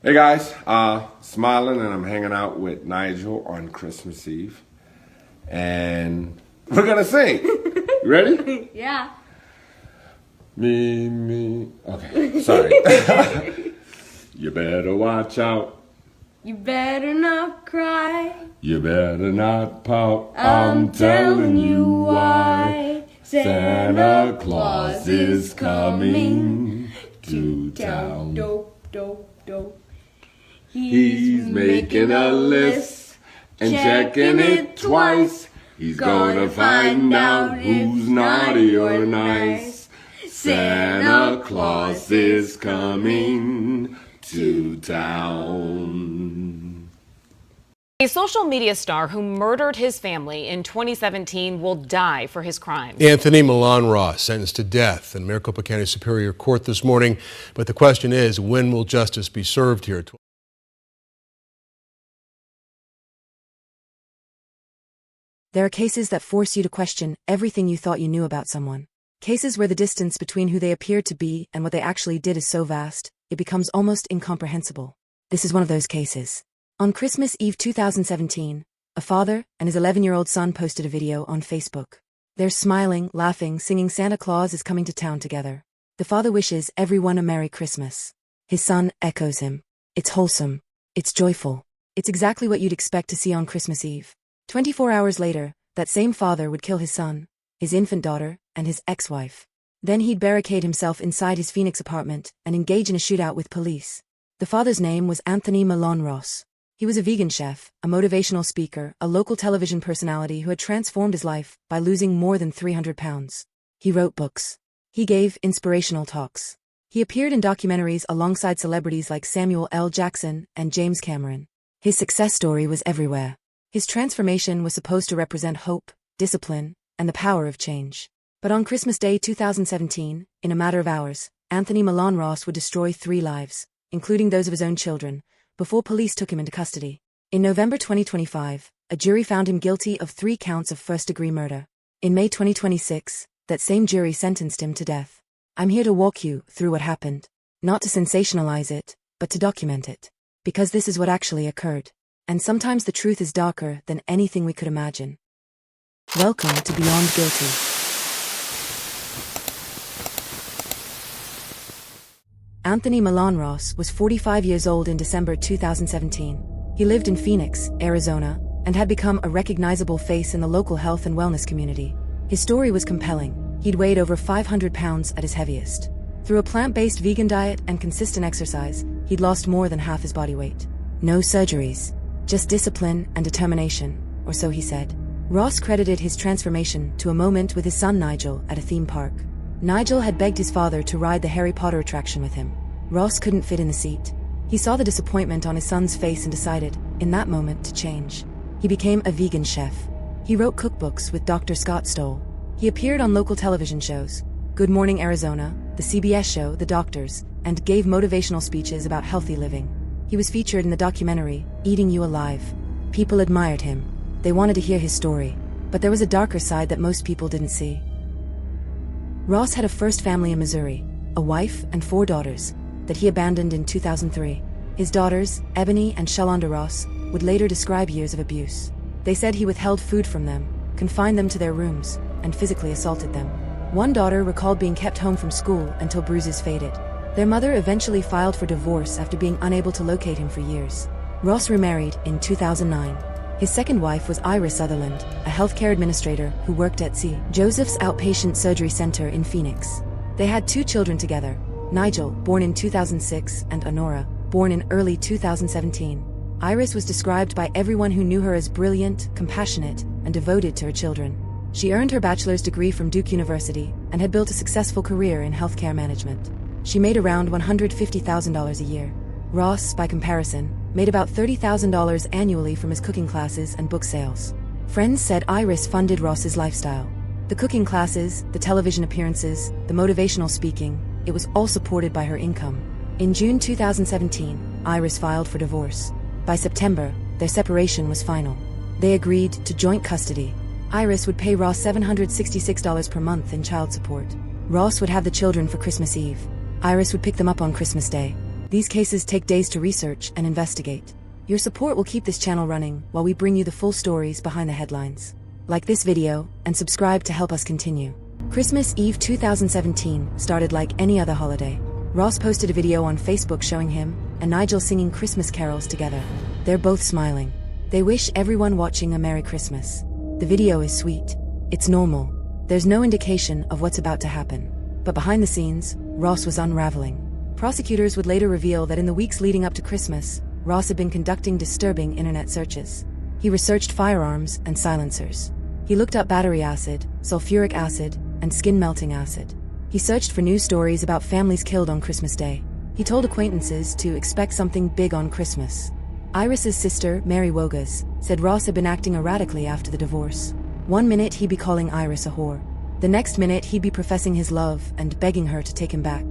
Hey guys, smiling, and I'm hanging out with Nigel on Christmas Eve, and we're gonna sing. You ready? Yeah. Me. Okay, sorry. You better watch out. You better not cry. You better not pout. I'm telling you why. Santa Claus is coming to town. Dope. He's making a list and checking it twice. He's gonna find out who's naughty or nice. Santa Claus is coming to town. A social media star who murdered his family in 2017 will die for his crimes. Anthony Milan Ross sentenced to death in Maricopa County Superior Court this morning. But the question is, when will justice be served here? There are cases that force you to question everything you thought you knew about someone. Cases where the distance between who they appear to be and what they actually did is so vast, it becomes almost incomprehensible. This is one of those cases. On Christmas Eve 2017, a father and his 11-year-old son posted a video on Facebook. They're smiling, laughing, singing Santa Claus is coming to town together. The father wishes everyone a Merry Christmas. His son echoes him. It's wholesome. It's joyful. It's exactly what you'd expect to see on Christmas Eve. 24 hours later, that same father would kill his son, his infant daughter, and his ex-wife. Then he'd barricade himself inside his Phoenix apartment and engage in a shootout with police. The father's name was Anthony Milan Ross. He was a vegan chef, a motivational speaker, a local television personality who had transformed his life by losing more than 300 pounds. He wrote books. He gave inspirational talks. He appeared in documentaries alongside celebrities like Samuel L. Jackson and James Cameron. His success story was everywhere. His transformation was supposed to represent hope, discipline, and the power of change. But on Christmas Day 2017, in a matter of hours, Anthony Milan Ross would destroy 3 lives, including those of his own children, before police took him into custody. In November 2025, a jury found him guilty of 3 counts of first-degree murder. In May 2026, that same jury sentenced him to death. I'm here to walk you through what happened, not to sensationalize it, but to document it. Because this is what actually occurred. And sometimes the truth is darker than anything we could imagine. Welcome to Beyond Guilty. Anthony Milan Ross was 45 years old in December 2017. He lived in Phoenix, Arizona, and had become a recognizable face in the local health and wellness community. His story was compelling. He'd weighed over 500 pounds at his heaviest. Through a plant-based vegan diet and consistent exercise, he'd lost more than half his body weight. No surgeries, just discipline and determination, or so he said. Ross credited his transformation to a moment with his son Nigel at a theme park. Nigel had begged his father to ride the Harry Potter attraction with him. Ross couldn't fit in the seat. He saw the disappointment on his son's face and decided, in that moment, to change. He became a vegan chef. He wrote cookbooks with Dr. Scott Stoll. He appeared on local television shows, Good Morning Arizona, the CBS show The Doctors, and gave motivational speeches about healthy living. He was featured in the documentary, Eating You Alive. People admired him. They wanted to hear his story. But there was a darker side that most people didn't see. Ross had a first family in Missouri, a wife and 4 daughters, that he abandoned in 2003. His daughters, Ebony and Shalonda Ross, would later describe years of abuse. They said he withheld food from them, confined them to their rooms, and physically assaulted them. One daughter recalled being kept home from school until bruises faded. Their mother eventually filed for divorce after being unable to locate him for years. Ross remarried in 2009. His second wife was Iris Sutherland, a healthcare administrator who worked at St. Joseph's Outpatient Surgery Center in Phoenix. They had 2 children together, Nigel, born in 2006, and Honora, born in early 2017. Iris was described by everyone who knew her as brilliant, compassionate, and devoted to her children. She earned her bachelor's degree from Duke University and had built a successful career in healthcare management. She made around $150,000 a year. Ross, by comparison, made about $30,000 annually from his cooking classes and book sales. Friends said Iris funded Ross's lifestyle. The cooking classes, the television appearances, the motivational speaking, it was all supported by her income. In June 2017, Iris filed for divorce. By September, their separation was final. They agreed to joint custody. Iris would pay Ross $766 per month in child support. Ross would have the children for Christmas Eve. Iris would pick them up on Christmas Day. These cases take days to research and investigate. Your support will keep this channel running while we bring you the full stories behind the headlines. Like this video and subscribe to help us continue. Christmas Eve 2017 started like any other holiday. Ross posted a video on Facebook showing him and Nigel singing Christmas carols together. They're both smiling. They wish everyone watching a Merry Christmas. The video is sweet. It's normal. There's no indication of what's about to happen. But behind the scenes, Ross was unraveling. Prosecutors would later reveal that in the weeks leading up to Christmas, Ross had been conducting disturbing internet searches. He researched firearms and silencers. He looked up battery acid, sulfuric acid, and skin-melting acid. He searched for news stories about families killed on Christmas Day. He told acquaintances to expect something big on Christmas. Iris's sister, Mary Wogas, said Ross had been acting erratically after the divorce. One minute he'd be calling Iris a whore. The next minute he'd be professing his love and begging her to take him back.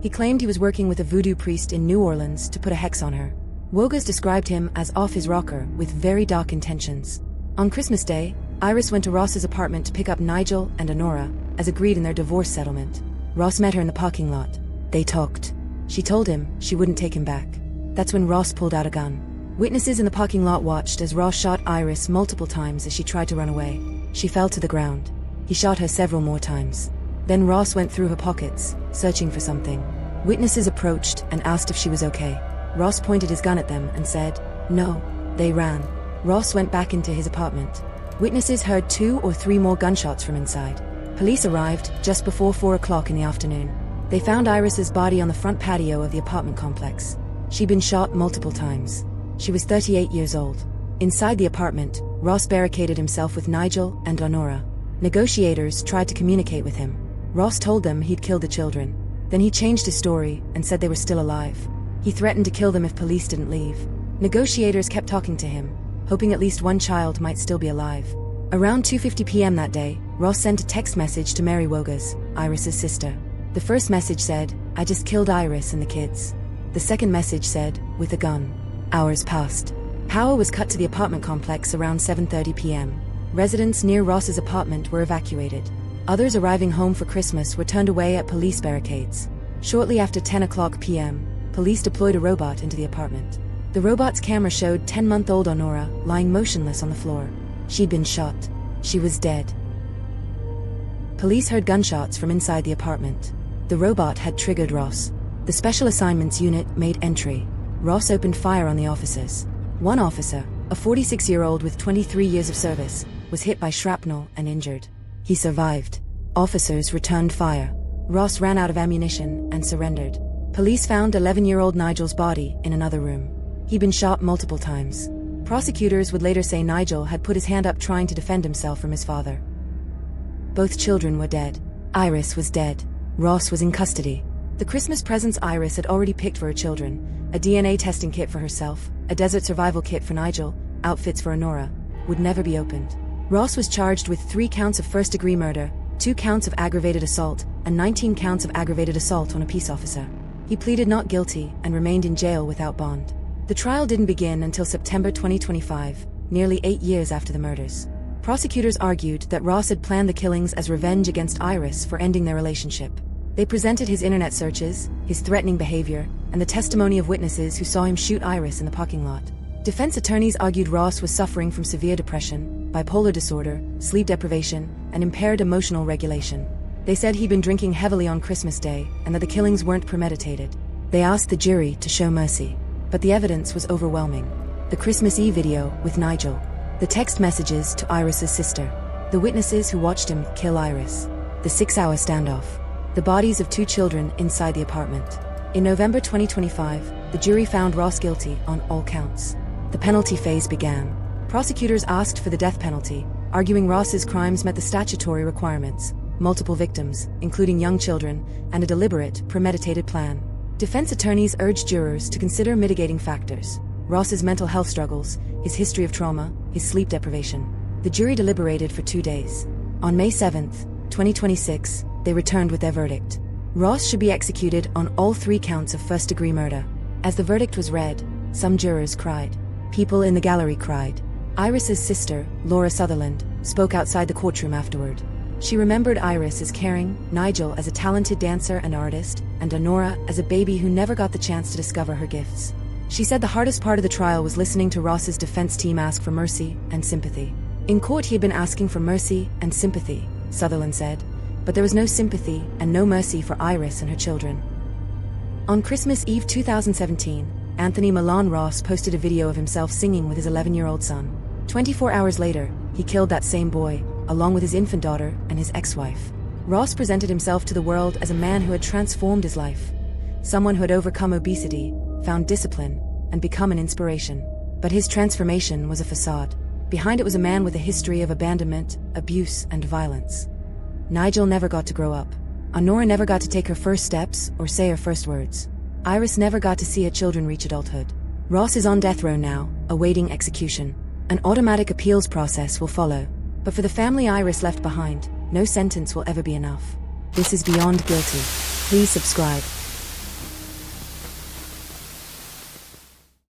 He claimed he was working with a voodoo priest in New Orleans to put a hex on her. Wogas described him as off his rocker with very dark intentions. On Christmas Day, Iris went to Ross's apartment to pick up Nigel and Honora, as agreed in their divorce settlement. Ross met her in the parking lot. They talked. She told him she wouldn't take him back. That's when Ross pulled out a gun. Witnesses in the parking lot watched as Ross shot Iris multiple times as she tried to run away. She fell to the ground. He shot her several more times. Then Ross went through her pockets, searching for something. Witnesses approached and asked if she was okay. Ross pointed his gun at them and said, "No." They ran. Ross went back into his apartment. Witnesses heard 2 or 3 more gunshots from inside. Police arrived just before 4 o'clock in the afternoon. They found Iris's body on the front patio of the apartment complex. She'd been shot multiple times. She was 38 years old. Inside the apartment, Ross barricaded himself with Nigel and Honora. Negotiators tried to communicate with him. Ross told them he'd killed the children. Then he changed his story and said they were still alive. He threatened to kill them if police didn't leave. Negotiators kept talking to him, hoping at least one child might still be alive. Around 2:50 p.m. that day, Ross sent a text message to Mary Wogas, Iris's sister. The first message said, "I just killed Iris and the kids." The second message said, "With a gun." Hours passed. Power was cut to the apartment complex around 7:30 p.m. Residents near Ross's apartment were evacuated. Others arriving home for Christmas were turned away at police barricades. Shortly after 10 o'clock p.m., police deployed a robot into the apartment. The robot's camera showed 10-month-old Honora lying motionless on the floor. She'd been shot. She was dead. Police heard gunshots from inside the apartment. The robot had triggered Ross. The Special Assignments Unit made entry. Ross opened fire on the officers. One officer, a 46-year-old with 23 years of service, was hit by shrapnel and injured. He survived. Officers returned fire. Ross ran out of ammunition and surrendered. Police found 11-year-old Nigel's body in another room. He'd been shot multiple times. Prosecutors would later say Nigel had put his hand up trying to defend himself from his father. Both children were dead. Iris was dead. Ross was in custody. The Christmas presents Iris had already picked for her children: a DNA testing kit for herself, a desert survival kit for Nigel, outfits for Honora, would never be opened. Ross was charged with 3 counts of first-degree murder, 2 counts of aggravated assault, and 19 counts of aggravated assault on a peace officer. He pleaded not guilty and remained in jail without bond. The trial didn't begin until September 2025, nearly 8 years after the murders. Prosecutors argued that Ross had planned the killings as revenge against Iris for ending their relationship. They presented his internet searches, his threatening behavior, and the testimony of witnesses who saw him shoot Iris in the parking lot. Defense attorneys argued Ross was suffering from severe depression, bipolar disorder, sleep deprivation, and impaired emotional regulation. They said he'd been drinking heavily on Christmas Day and that the killings weren't premeditated. They asked the jury to show mercy, but the evidence was overwhelming. The Christmas Eve video with Nigel, the text messages to Iris's sister, the witnesses who watched him kill Iris, the 6-hour standoff, the bodies of 2 children inside the apartment. In November 2025, the jury found Ross guilty on all counts. The penalty phase began. Prosecutors asked for the death penalty, arguing Ross's crimes met the statutory requirements: multiple victims, including young children, and a deliberate, premeditated plan. Defense attorneys urged jurors to consider mitigating factors: Ross's mental health struggles, his history of trauma, his sleep deprivation. The jury deliberated for 2 days. On May 7, 2026, they returned with their verdict. Ross should be executed on all 3 counts of first-degree murder. As the verdict was read, some jurors cried. People in the gallery cried. Iris's sister, Laura Sutherland, spoke outside the courtroom afterward. She remembered Iris as caring, Nigel as a talented dancer and artist, and Honora as a baby who never got the chance to discover her gifts. She said the hardest part of the trial was listening to Ross's defense team ask for mercy and sympathy. In court, he had been asking for mercy and sympathy, Sutherland said, but there was no sympathy and no mercy for Iris and her children. On Christmas Eve 2017, Anthony Milan Ross posted a video of himself singing with his 11-year-old son. 24 hours later, he killed that same boy, along with his infant daughter and his ex-wife. Ross presented himself to the world as a man who had transformed his life, someone who had overcome obesity, found discipline, and become an inspiration. But his transformation was a facade. Behind it was a man with a history of abandonment, abuse, and violence. Nigel never got to grow up. Honora never got to take her first steps or say her first words. Iris never got to see her children reach adulthood. Ross is on death row now, awaiting execution. An automatic appeals process will follow. But for the family Iris left behind, no sentence will ever be enough. This is Beyond Guilty. Please subscribe.